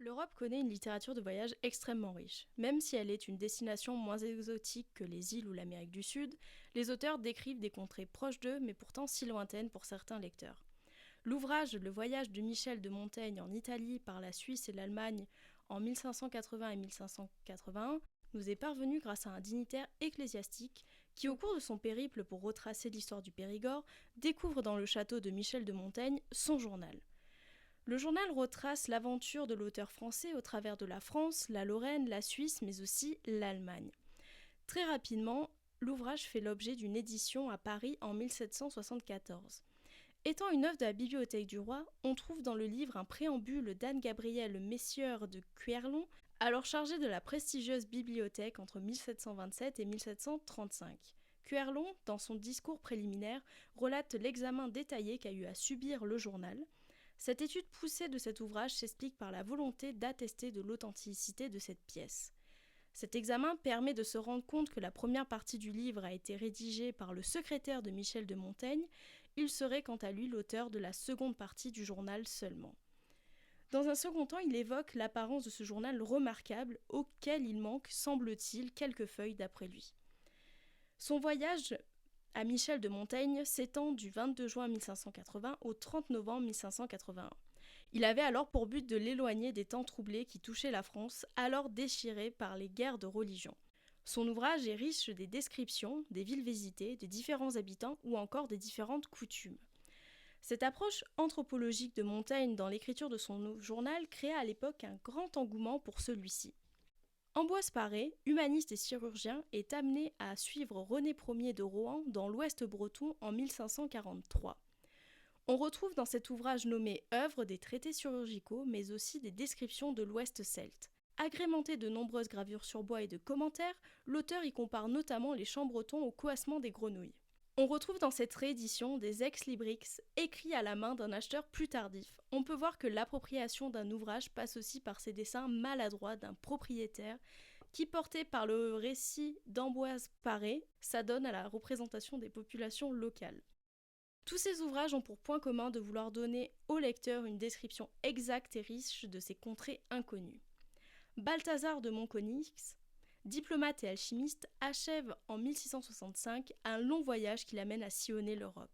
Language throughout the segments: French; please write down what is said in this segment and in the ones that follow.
L'Europe connaît une littérature de voyage extrêmement riche. Même si elle est une destination moins exotique que les îles ou l'Amérique du Sud, les auteurs décrivent des contrées proches d'eux mais pourtant si lointaines pour certains lecteurs. L'ouvrage Le voyage de Michel de Montaigne en Italie par la Suisse et l'Allemagne en 1580 et 1581 nous est parvenu grâce à un dignitaire ecclésiastique qui, au cours de son périple pour retracer l'histoire du Périgord, découvre dans le château de Michel de Montaigne son journal. Le journal retrace l'aventure de l'auteur français au travers de la France, la Lorraine, la Suisse, mais aussi l'Allemagne. Très rapidement, l'ouvrage fait l'objet d'une édition à Paris en 1774. Étant une œuvre de la Bibliothèque du Roi, on trouve dans le livre un préambule d'Anne-Gabrielle Messieur de Cuerlon, alors chargé de la prestigieuse bibliothèque entre 1727 et 1735. Cuerlon, dans son discours préliminaire, relate l'examen détaillé qu'a eu à subir le journal. Cette étude poussée de cet ouvrage s'explique par la volonté d'attester de l'authenticité de cette pièce. Cet examen permet de se rendre compte que la première partie du livre a été rédigée par le secrétaire de Michel de Montaigne. Il serait quant à lui l'auteur de la seconde partie du journal seulement. Dans un second temps, il évoque l'apparence de ce journal remarquable auquel il manque, semble-t-il, quelques feuilles d'après lui. Son voyage à Michel de Montaigne s'étend du 22 juin 1580 au 30 novembre 1581. Il avait alors pour but de l'éloigner des temps troublés qui touchaient la France, alors déchirée par les guerres de religion. Son ouvrage est riche des descriptions des villes visitées, des différents habitants ou encore des différentes coutumes. Cette approche anthropologique de Montaigne dans l'écriture de son journal créa à l'époque un grand engouement pour celui-ci. Ambroise Paré, humaniste et chirurgien, est amené à suivre René Ier de Rohan dans l'Ouest breton en 1543. On retrouve dans cet ouvrage nommé œuvre des traités chirurgicaux, mais aussi des descriptions de l'Ouest celte. Agrémenté de nombreuses gravures sur bois et de commentaires, l'auteur y compare notamment les champs bretons au coassement des grenouilles. On retrouve dans cette réédition des ex-librix écrits à la main d'un acheteur plus tardif. On peut voir que l'appropriation d'un ouvrage passe aussi par ces dessins maladroits d'un propriétaire qui, porté par le récit d'Ambroise Paré, s'adonne à la représentation des populations locales. Tous ces ouvrages ont pour point commun de vouloir donner au lecteur une description exacte et riche de ces contrées inconnues. Balthazar de Montconix, diplomate et alchimiste, achève en 1665 un long voyage qui l'amène à sillonner l'Europe.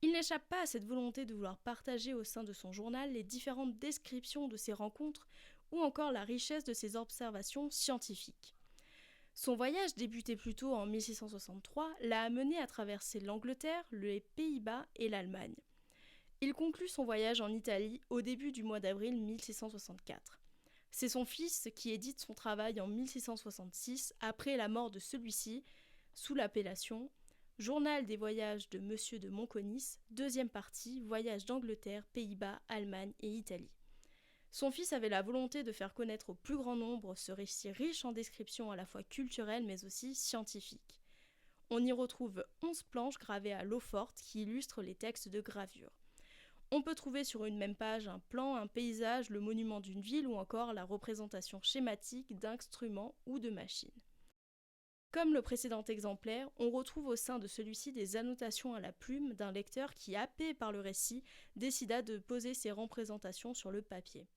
Il n'échappe pas à cette volonté de vouloir partager au sein de son journal les différentes descriptions de ses rencontres ou encore la richesse de ses observations scientifiques. Son voyage, débuté plus tôt en 1663, l'a amené à traverser l'Angleterre, les Pays-Bas et l'Allemagne. Il conclut son voyage en Italie au début du mois d'avril 1664. C'est son fils qui édite son travail en 1666 après la mort de celui-ci, sous l'appellation Journal des voyages de Monsieur de Montconix, deuxième partie, voyage d'Angleterre, Pays-Bas, Allemagne et Italie. Son fils avait la volonté de faire connaître au plus grand nombre ce récit riche en descriptions à la fois culturelles mais aussi scientifiques. On y retrouve 11 planches gravées à l'eau forte qui illustrent les textes de gravure. On peut trouver sur une même page un plan, un paysage, le monument d'une ville ou encore la représentation schématique d'instruments ou de machines. Comme le précédent exemplaire, on retrouve au sein de celui-ci des annotations à la plume d'un lecteur qui, happé par le récit, décida de poser ses représentations sur le papier.